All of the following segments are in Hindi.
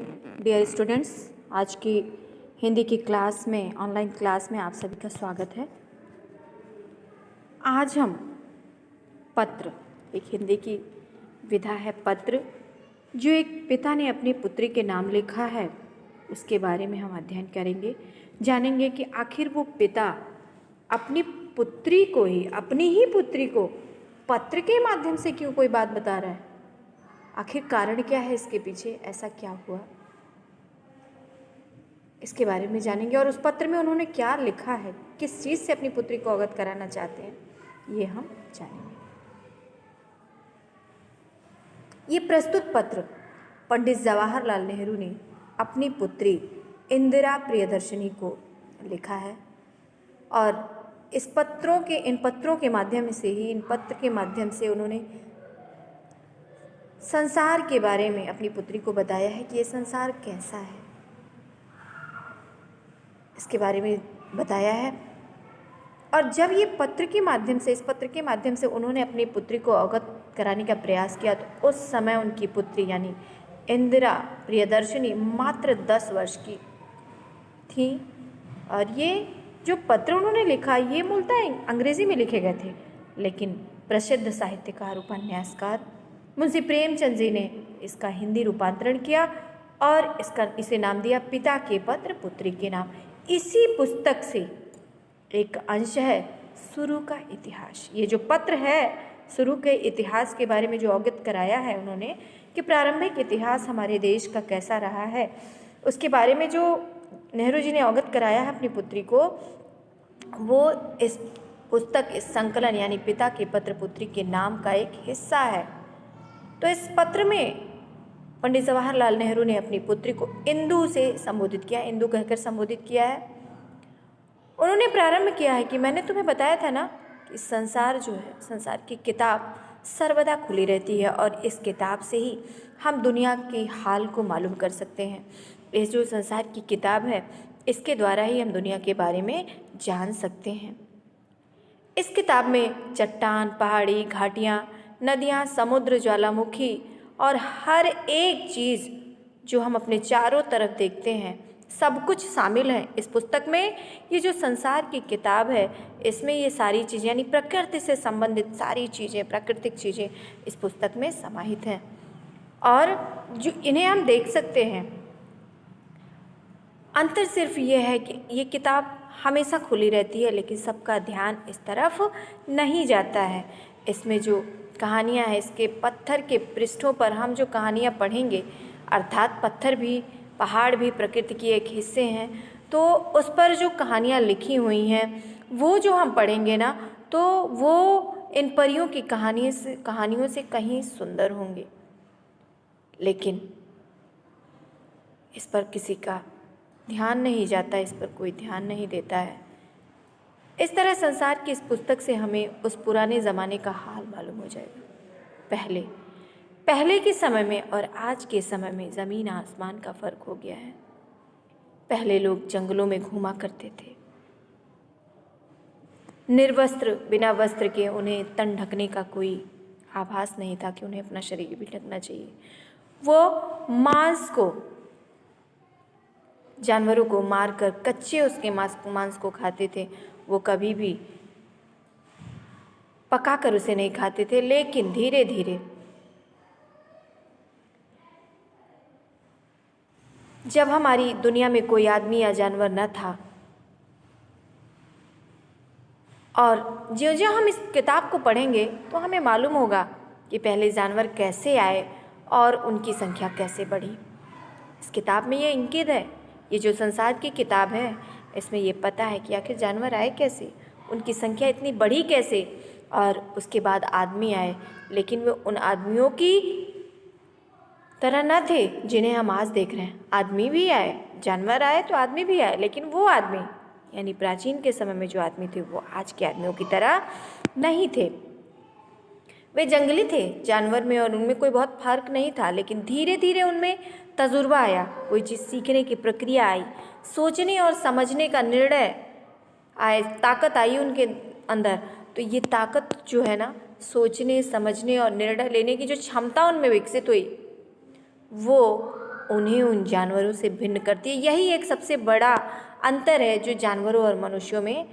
डियर स्टूडेंट्स, आज की हिंदी की क्लास में, ऑनलाइन क्लास में आप सभी का स्वागत है। आज हम पत्र, एक हिंदी की विधा है पत्र, जो एक पिता ने अपनी पुत्री के नाम लिखा है, उसके बारे में हम अध्ययन करेंगे। जानेंगे कि आखिर वो पिता अपनी पुत्री को ही, अपनी ही पुत्री को पत्र के माध्यम से क्यों कोई बात बता रहा है। आखिर कारण क्या है इसके पीछे, ऐसा क्या हुआ, इसके बारे में जानेंगे। और उस पत्र में उन्होंने क्या लिखा है, किस चीज़ से अपनी पुत्री को अवगत कराना चाहते हैं, ये हम जानेंगे। ये प्रस्तुत पत्र पंडित जवाहरलाल नेहरू ने अपनी पुत्री इंदिरा प्रियदर्शनी को लिखा है और इन पत्रों के माध्यम से ही, इन पत्र के माध्यम से उन्होंने संसार के बारे में अपनी पुत्री को बताया है कि ये संसार कैसा है, इसके बारे में बताया है। और जब ये पत्र के माध्यम से, इस पत्र के माध्यम से उन्होंने अपनी पुत्री को अवगत कराने का प्रयास किया, तो उस समय उनकी पुत्री यानी इंदिरा प्रियदर्शनी मात्र 10 वर्ष की थी। और ये जो पत्र उन्होंने लिखा, ये मूलतः अंग्रेजी में लिखे गए थे, लेकिन प्रसिद्ध साहित्यकार, उपन्यासकार मुंशी प्रेमचंद जी ने इसका हिंदी रूपांतरण किया और इसे नाम दिया पिता के पत्र पुत्री के नाम। इसी पुस्तक से एक अंश है शुरू का इतिहास। ये जो पत्र है, शुरू के इतिहास के बारे में जो अवगत कराया है उन्होंने, कि प्रारंभिक इतिहास हमारे देश का कैसा रहा है, उसके बारे में जो नेहरू जी ने अवगत कराया है अपनी पुत्री को, वो इस पुस्तक, इस संकलन यानी पिता के पत्र पुत्री के नाम का एक हिस्सा है। तो इस पत्र में पंडित जवाहरलाल नेहरू ने अपनी पुत्री को इंदु से संबोधित किया, इंदु कहकर संबोधित किया है। उन्होंने प्रारंभ किया है कि मैंने तुम्हें बताया था ना कि संसार जो है, संसार की किताब सर्वदा खुली रहती है और इस किताब से ही हम दुनिया के हाल को मालूम कर सकते हैं। इस जो संसार की किताब है, इसके द्वारा ही हम दुनिया के बारे में जान सकते हैं। इस किताब में चट्टान, पहाड़ी, घाटियाँ, नदियाँ, समुद्र, ज्वालामुखी और हर एक चीज़ जो हम अपने चारों तरफ देखते हैं, सब कुछ शामिल है इस पुस्तक में। ये जो संसार की किताब है, इसमें ये सारी चीज़ें यानी प्रकृति से संबंधित सारी चीज़ें, प्राकृतिक चीज़ें इस पुस्तक में समाहित हैं और जो इन्हें हम देख सकते हैं। अंतर सिर्फ ये है कि ये किताब हमेशा खुली रहती है, लेकिन सबका ध्यान इस तरफ नहीं जाता है। इसमें जो कहानियाँ हैं, इसके पत्थर के पृष्ठों पर हम जो कहानियाँ पढ़ेंगे, अर्थात पत्थर भी, पहाड़ भी प्रकृति की एक हिस्से हैं, तो उस पर जो कहानियाँ लिखी हुई हैं, वो जो हम पढ़ेंगे ना, तो वो इन परियों की कहानियों से कहीं सुंदर होंगे, लेकिन इस पर किसी का ध्यान नहीं जाता, इस पर कोई ध्यान नहीं देता है। इस तरह संसार की इस पुस्तक से हमें उस पुराने ज़माने का हाल मालूम हो जाएगा। पहले के समय में और आज के समय में ज़मीन आसमान का फ़र्क हो गया है। पहले लोग जंगलों में घूमा करते थे, निर्वस्त्र, बिना वस्त्र के, उन्हें तन ढकने का कोई आभास नहीं था कि उन्हें अपना शरीर भी ढकना चाहिए। वो मांस को, जानवरों को मारकर कच्चे उसके मांस को खाते थे। वो कभी भी पकाकर उसे नहीं खाते थे। लेकिन धीरे धीरे जब हमारी दुनिया में कोई आदमी या जानवर न था, और जो हम इस किताब को पढ़ेंगे तो हमें मालूम होगा कि पहले जानवर कैसे आए और उनकी संख्या कैसे बढ़ी। इस किताब में ये इंगित है, ये जो संसार की किताब है, इसमें ये पता है कि आखिर जानवर आए कैसे, उनकी संख्या इतनी बढ़ी कैसे, और उसके बाद आदमी आए। लेकिन वे उन आदमियों की तरह न थे जिन्हें हम आज देख रहे हैं। आदमी भी आए, जानवर आए तो आदमी भी आए, लेकिन वो आदमी यानी प्राचीन के समय में जो आदमी थे, वो आज के आदमियों की तरह नहीं थे। वे जंगली थे जानवर में, और उनमें कोई बहुत फर्क नहीं था। लेकिन धीरे धीरे उनमें तजुर्बा आया, कोई चीज़ सीखने की प्रक्रिया आई, सोचने और समझने का निर्णय आए, ताकत आई उनके अंदर। तो ये ताकत जो है ना, सोचने, समझने और निर्णय लेने की जो क्षमता उनमें विकसित हुई, वो उन्हें उन जानवरों से भिन्न करती है। यही एक सबसे बड़ा अंतर है जो जानवरों और मनुष्यों में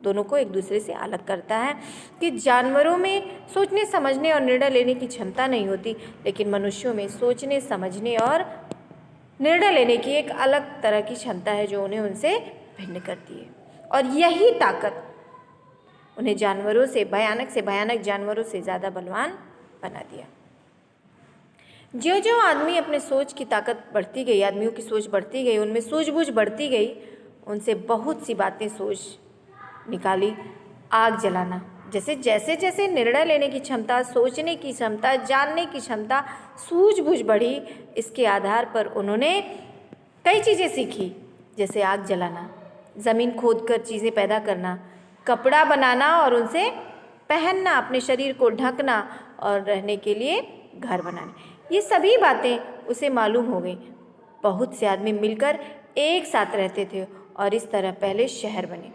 दोनों को एक दूसरे से अलग करता है कि जानवरों में सोचने समझने और निर्णय लेने की क्षमता नहीं होती, लेकिन मनुष्यों में सोचने समझने और निर्णय लेने की एक अलग तरह की क्षमता है जो उन्हें उनसे भिन्न करती है। और यही ताकत उन्हें जानवरों से भयानक जानवरों से ज़्यादा बलवान बना दिया। ज्यों-ज्यों आदमी अपने सोच की ताकत बढ़ती गई, आदमियों की सोच बढ़ती गई, उनमें सूझबूझ बढ़ती गई, उनसे बहुत सी बातें सोच निकाली। आग जलाना, जैसे जैसे निर्णय लेने की क्षमता, सोचने की क्षमता, जानने की क्षमता, सूझबूझ बढ़ी, इसके आधार पर उन्होंने कई चीज़ें सीखी, जैसे आग जलाना, ज़मीन खोदकर चीज़ें पैदा करना, कपड़ा बनाना और उनसे पहनना, अपने शरीर को ढकना और रहने के लिए घर बनाने। ये सभी बातें उसे मालूम हो गई। बहुत से आदमी मिलकर एक साथ रहते थे और इस तरह पहले शहर बने।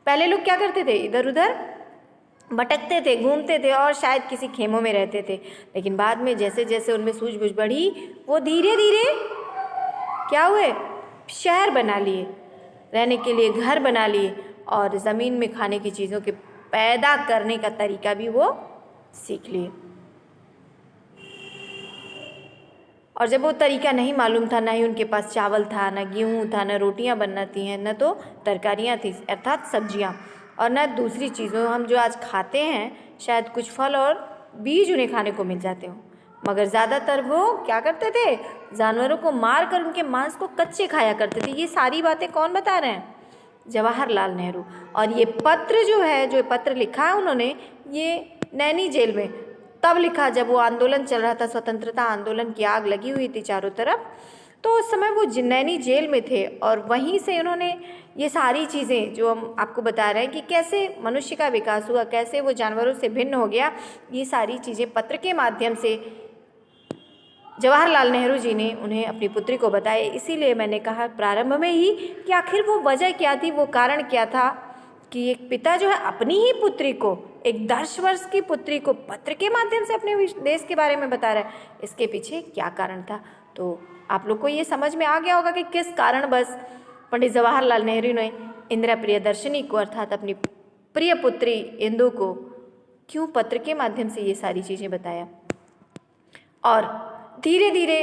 पहले लोग क्या करते थे? इधर उधर भटकते थे, घूमते थे और शायद किसी खेमों में रहते थे। लेकिन बाद में जैसे जैसे उनमें सूझबूझ बढ़ी, वो धीरे धीरे क्या हुए? शहर बना लिए, रहने के लिए घर बना लिए और ज़मीन में खाने की चीज़ों के पैदा करने का तरीका भी वो सीख लिए। और जब वो तरीका नहीं मालूम था, ना ही उनके पास चावल था, ना गेहूँ था, ना रोटियां बनती हैं, न तो तरकारियाँ थी अर्थात सब्जियाँ, और न दूसरी चीज़ों हम जो आज खाते हैं, शायद कुछ फल और बीज उन्हें खाने को मिल जाते हों, मगर ज़्यादातर वो क्या करते थे? जानवरों को मार कर उनके मांस को कच्चे खाया करते थे। ये सारी बातें कौन बता रहे हैं? जवाहरलाल नेहरू। और ये पत्र जो है, जो पत्र लिखा है उन्होंने, ये नैनी जेल में तब लिखा जब वो आंदोलन चल रहा था, स्वतंत्रता आंदोलन की आग लगी हुई थी चारों तरफ। तो उस समय वो नैनी जेल में थे और वहीं से उन्होंने ये सारी चीज़ें जो हम आपको बता रहे हैं कि कैसे मनुष्य का विकास हुआ, कैसे वो जानवरों से भिन्न हो गया, ये सारी चीज़ें पत्र के माध्यम से जवाहरलाल नेहरू जी ने उन्हें अपनी पुत्री को बताया। इसीलिए मैंने कहा प्रारंभ में ही कि आखिर वो वजह क्या थी, वो कारण क्या था कि एक पिता जो है अपनी ही पुत्री को, एक 10 वर्ष की पुत्री को पत्र के माध्यम से अपने देश के बारे में बता रहा है। इसके पीछे क्या कारण था? तो आप लोग को ये समझ में आ गया होगा कि किस कारण बस पंडित जवाहरलाल नेहरू ने इंदिरा प्रियदर्शनी को अर्थात अपनी प्रिय पुत्री इंदु को क्यों पत्र के माध्यम से ये सारी चीज़ें बताया। और धीरे धीरे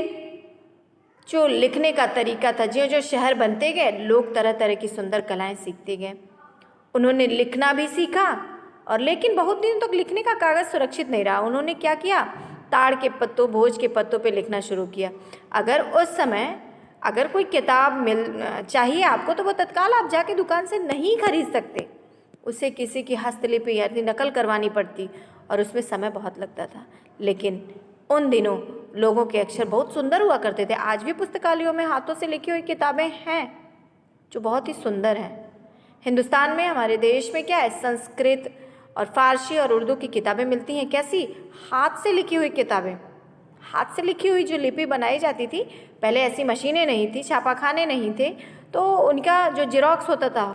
जो लिखने का तरीका था, जो जो शहर बनते गए, लोग तरह तरह की सुंदर कलाएं सीखते गए। उन्होंने लिखना भी सीखा और लेकिन बहुत दिन तक लिखने का कागज़ सुरक्षित नहीं रहा। उन्होंने क्या किया? ताड़ के पत्तों, भोज के पत्तों पे लिखना शुरू किया। अगर उस समय अगर कोई किताब चाहिए आपको, तो वो तत्काल आप जाके दुकान से नहीं खरीद सकते, उसे किसी की हस्तलिपि यानी नकल करवानी पड़ती और उसमें समय बहुत लगता था। लेकिन उन दिनों लोगों के अक्षर बहुत सुंदर हुआ करते थे। आज भी पुस्तकालयों में हाथों से लिखी हुई किताबें हैं जो बहुत ही सुंदर हैं। हिंदुस्तान में, हमारे देश में क्या है, संस्कृत और फारसी और उर्दू की किताबें मिलती हैं। कैसी? हाथ से लिखी हुई किताबें। हाथ से लिखी हुई जो लिपि बनाई जाती थी, पहले ऐसी मशीनें नहीं थी, छापाखाने नहीं थे, तो उनका जो जेरोक्स होता था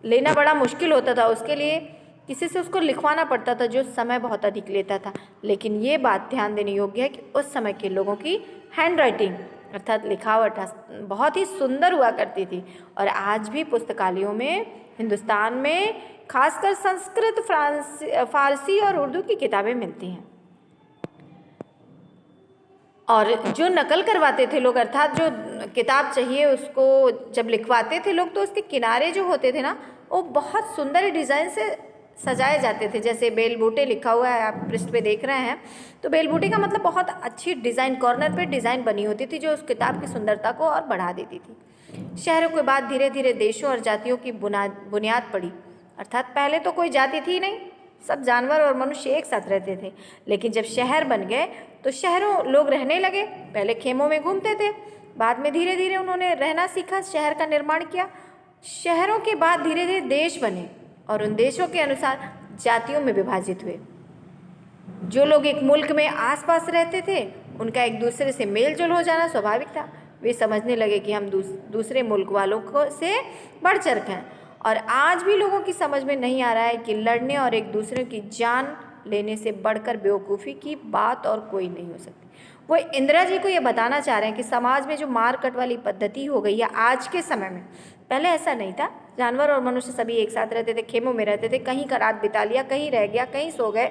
लेना बड़ा मुश्किल होता था। उसके लिए किसी से उसको लिखवाना पड़ता था, जो समय बहुत अधिक लेता था। लेकिन ये बात ध्यान देने योग्य है कि उस समय के लोगों की हैंड राइटिंग अर्थात लिखावट बहुत ही सुंदर हुआ करती थी। और आज भी पुस्तकालयों में हिंदुस्तान में खासकर संस्कृत, फारसी और उर्दू की किताबें मिलती हैं। और जो नकल करवाते थे लोग, अर्थात जो किताब चाहिए उसको जब लिखवाते थे लोग, तो उसके किनारे जो होते थे ना, वो बहुत सुंदर डिज़ाइन से सजाए जाते थे। जैसे बेलबूटे लिखा हुआ है, आप पृष्ठ पे देख रहे हैं, तो बेलबूटे का मतलब बहुत अच्छी डिज़ाइन, कॉर्नर पे डिज़ाइन बनी होती थी जो उस किताब की सुंदरता को और बढ़ा देती थी। शहरों के बाद धीरे धीरे देशों और जातियों की बुनियाद पड़ी। अर्थात पहले तो कोई जाति थी नहीं, सब जानवर और मनुष्य एक साथ रहते थे। लेकिन जब शहर बन गए तो शहरों लोग रहने लगे। पहले खेमों में घूमते थे, बाद में धीरे धीरे उन्होंने रहना सीखा, शहर का निर्माण किया। शहरों के बाद धीरे धीरे देश बने और उन देशों के अनुसार जातियों में विभाजित हुए। जो लोग एक मुल्क में आसपास रहते थे, उनका एक दूसरे से मेल जोल हो जाना स्वाभाविक था। वे समझने लगे कि हम दूसरे मुल्क वालों को से बढ़ चढ़ हैं। और आज भी लोगों की समझ में नहीं आ रहा है कि लड़ने और एक दूसरे की जान लेने से बढ़कर बेवकूफ़ी की बात और कोई नहीं हो सकती। वो इंदिरा जी को ये बताना चाह रहे हैं कि समाज में जो मार कट वाली पद्धति हो गई है आज के समय में, पहले ऐसा नहीं था। जानवर और मनुष्य सभी एक साथ रहते थे, खेमों में रहते थे, कहीं का रात बिता लिया, कहीं रह गया, कहीं सो गए,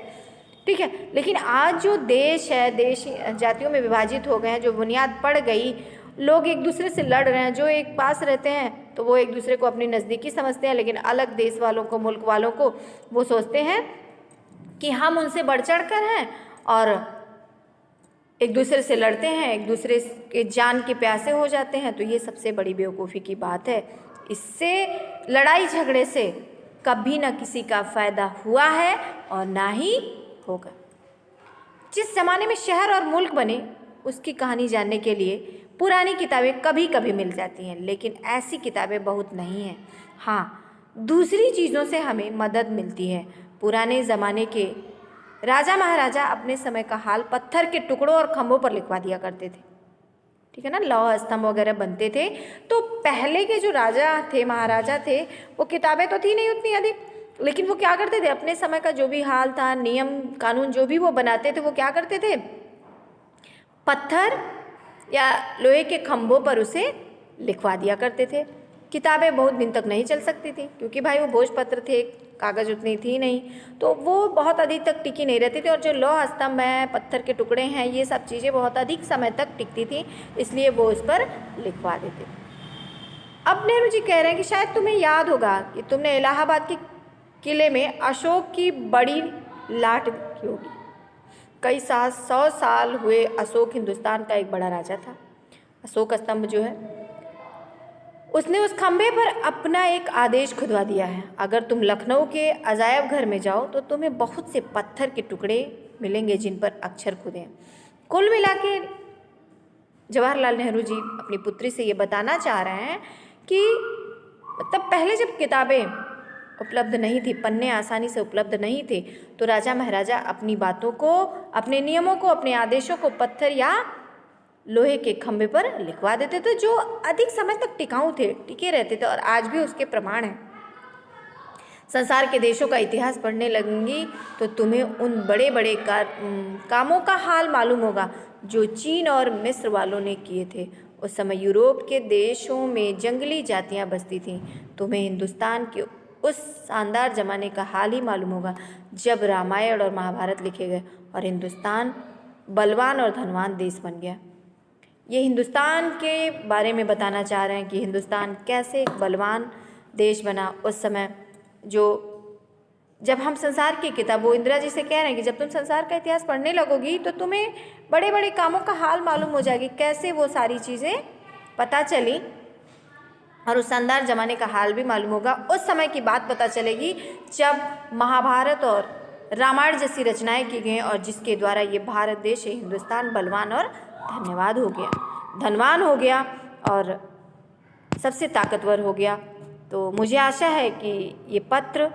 ठीक है। लेकिन आज जो देश है, देश जातियों में विभाजित हो गए हैं, जो बुनियाद पड़ गई, लोग एक दूसरे से लड़ रहे हैं। जो एक पास रहते हैं तो वो एक दूसरे को अपनी नज़दीकी समझते हैं, लेकिन अलग देश वालों को, मुल्क वालों को वो सोचते हैं कि हम उनसे बढ़ चढ़ कर हैं और एक दूसरे से लड़ते हैं, एक दूसरे के जान के प्यासे हो जाते हैं। तो ये सबसे बड़ी बेवकूफ़ी की बात है। इससे लड़ाई झगड़े से कभी ना किसी का फ़ायदा हुआ है और ना ही होगा। जिस ज़माने में शहर और मुल्क बने उसकी कहानी जानने के लिए पुरानी किताबें कभी कभी मिल जाती हैं, लेकिन ऐसी किताबें बहुत नहीं हैं। हाँ, दूसरी चीज़ों से हमें मदद मिलती है। पुराने ज़माने के राजा महाराजा अपने समय का हाल पत्थर के टुकड़ों और खंभों पर लिखवा दिया करते थे, ठीक है ना। लौह स्तंभ वगैरह बनते थे। तो पहले के जो राजा थे, महाराजा थे, वो किताबें तो थी नहीं उतनी अधिक, लेकिन वो क्या करते थे, अपने समय का जो भी हाल था, नियम कानून जो भी वो बनाते थे, वो क्या करते थे, पत्थर या लोहे के खंभों पर उसे लिखवा दिया करते थे। किताबें बहुत दिन तक नहीं चल सकती थी, क्योंकि भाई वो भोजपत्र थे, कागज़ उतनी थी नहीं, तो वो बहुत अधिक तक टिकी नहीं रहती थी। और जो लौह स्तंभ है, पत्थर के टुकड़े हैं, ये सब चीज़ें बहुत अधिक समय तक टिकती थी, इसलिए वो उस पर लिखवा देते थे। अब नेहरू जी कह रहे हैं कि शायद तुम्हें याद होगा कि तुमने इलाहाबाद के किले में अशोक की बड़ी लाट देखी होगी। कई 100 साल हुए अशोक हिंदुस्तान का एक बड़ा राजा था। अशोक स्तंभ जो है, उसने उस खंभे पर अपना एक आदेश खुदवा दिया है। अगर तुम लखनऊ के अजायब घर में जाओ तो तुम्हें बहुत से पत्थर के टुकड़े मिलेंगे जिन पर अक्षर खुदे हैं। कुल मिला के जवाहरलाल नेहरू जी अपनी पुत्री से ये बताना चाह रहे हैं कि मतलब पहले जब किताबें उपलब्ध नहीं थी, पन्ने आसानी से उपलब्ध नहीं थे, तो राजा महाराजा अपनी बातों को, अपने नियमों को, अपने आदेशों को पत्थर या लोहे के खंभे पर लिखवा देते थे, जो अधिक समय तक टिकाऊ थे, टिके रहते थे। और आज भी उसके प्रमाण हैं। संसार के देशों का इतिहास पढ़ने लगेंगी तो तुम्हें उन बड़े बड़े कामों का हाल मालूम होगा जो चीन और मिस्र वालों ने किए थे। उस समय यूरोप के देशों में जंगली जातियां बसती थीं। तुम्हें हिंदुस्तान के उस शानदार ज़माने का हाल ही मालूम होगा जब रामायण और महाभारत लिखे गए और हिंदुस्तान बलवान और धनवान देश बन गया। ये हिंदुस्तान के बारे में बताना चाह रहे हैं कि हिंदुस्तान कैसे एक बलवान देश बना उस समय। जो जब हम संसार की किताब, वो इंदिरा जी से कह रहे हैं कि जब तुम संसार का इतिहास पढ़ने लगोगी तो तुम्हें बड़े बड़े कामों का हाल मालूम हो जाएगी, कैसे वो सारी चीज़ें पता चली और उस शानदार ज़माने का हाल भी मालूम होगा। उस समय की बात पता चलेगी जब महाभारत और रामायण जैसी रचनाएं की गई और जिसके द्वारा ये भारत देश, हिंदुस्तान बलवान और धनवान हो गया और सबसे ताकतवर हो गया। तो मुझे आशा है कि ये पत्र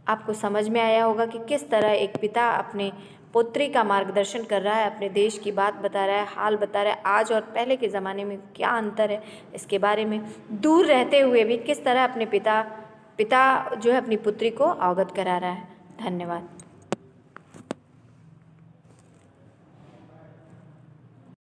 आपको समझ में आया होगा कि किस तरह एक पिता अपने पुत्री का मार्गदर्शन कर रहा है, अपने देश की बात बता रहा है, हाल बता रहा है, आज और पहले के ज़माने में क्या अंतर है, इसके बारे में दूर रहते हुए भी किस तरह अपने पिता जो है अपनी पुत्री को अवगत करा रहा है। धन्यवाद।